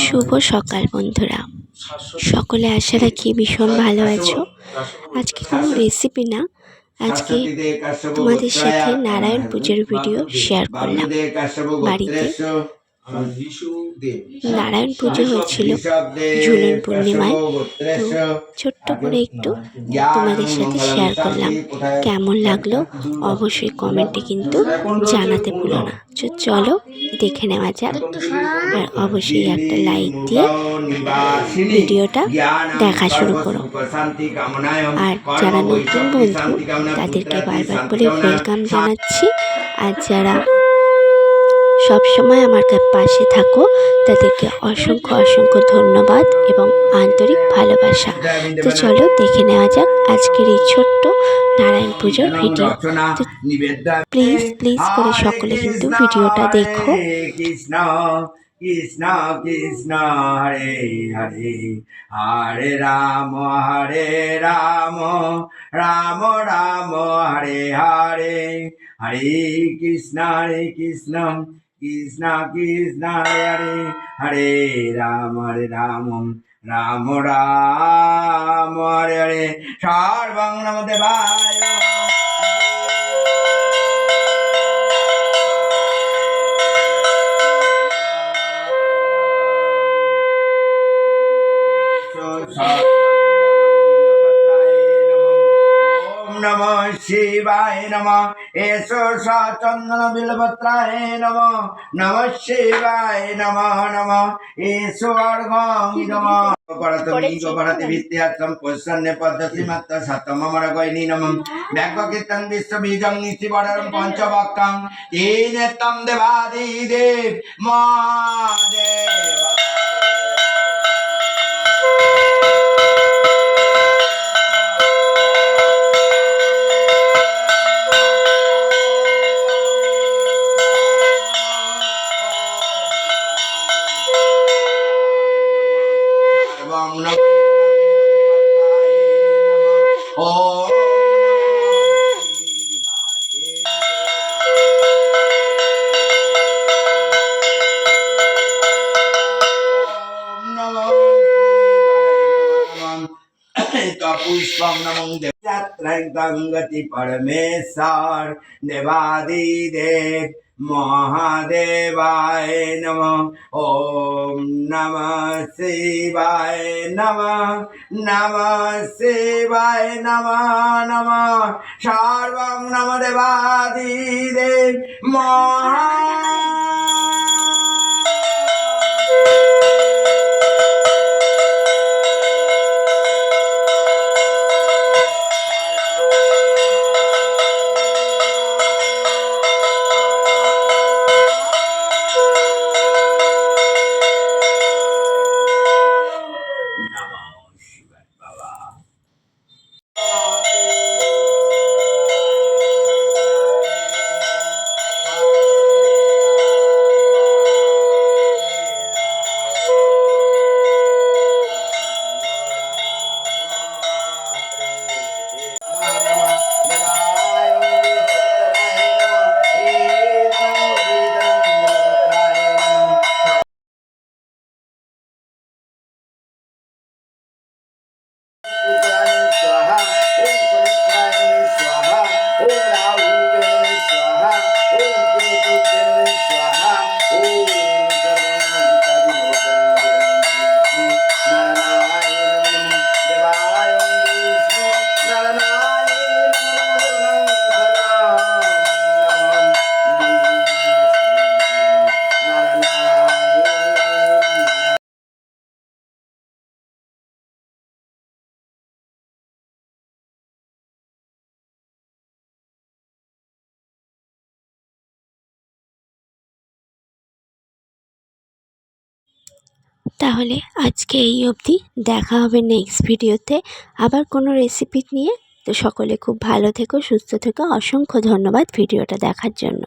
শুভ সকাল বন্ধুরা, সকলে আশা রাখি ভীষণ ভালো আছো। আজকে কোনো রেসিপি না, আজকে তোমাদের সাথে নারায়ণ পুজোর ভিডিও শেয়ার করলাম। বাড়িতে নারায়ণ পুজো হয়েছিল ঝুলন পূর্ণিমায়, তো ছোট্ট করে একটু তোমাদের সাথে শেয়ার করলাম। কেমন লাগলো অবশ্যই কমেন্টে কিন্তু জানাতে ভুলো না। চলো দেখে নেওয়া যাক, আর অবশ্যই একটা লাইক দিয়ে ভিডিওটা দেখা শুরু করো। আর যারা নতুন বন্ধু তাদেরকে বারবার করে ওয়েলকাম জানাচ্ছি, আর যারা সবসময় আমার পাশে থাকো তাদেরকে অসংখ্য অসংখ্য ধন্যবাদ এবং আন্তরিক ভালোবাসা। তো চলো দেখে নেওয়া যাক আজকের এই ছোট্ট নারায়ণ পুজোর ভিডিও। তো প্লিজ করে সকলে কিন্তু ভিডিওটা দেখো। কৃষ্ণ কৃষ্ণ কৃষ্ণ হরে হরে, হরে রাম রাম রাম হরে হরে, হরে কৃষ্ণ কৃষ্ণ কৃষ্ণ হরে হরে, রাম রাম রাম হরে হরে, সর্বং নমঃ দেবায়। नमः शिवाय नमः, एषो चंदन बिल्वपत्राय नमः, नमः शिवाय नमः नमः, एषो अर्घं नमः। परतमीगोपरति विद्यार्थं पुष्यन्ने पद्धति मत्त सतममर गयनी नमः, व्याघ्रकीर्तन विश्वबीजं निशिवरं पंचवक्त्रं, तेन तं देवादिदेव महादेव। पुष्पं नमो गति परमेश्वर देवादिदेव महादेवाय नमः। ओम नमः शिवाय नमः, नमः शिवाय नमः नमः, सर्वं नमः देवादिदेव महा। তাহলে আজকে এই অবধি, দেখা হবে নেক্সট ভিডিওতে আবার কোনো রেসিপি নিয়ে। তো সকলে খুব ভালো থেকো, সুস্থ থেকো। অসংখ্য ধন্যবাদ ভিডিওটা দেখার জন্য।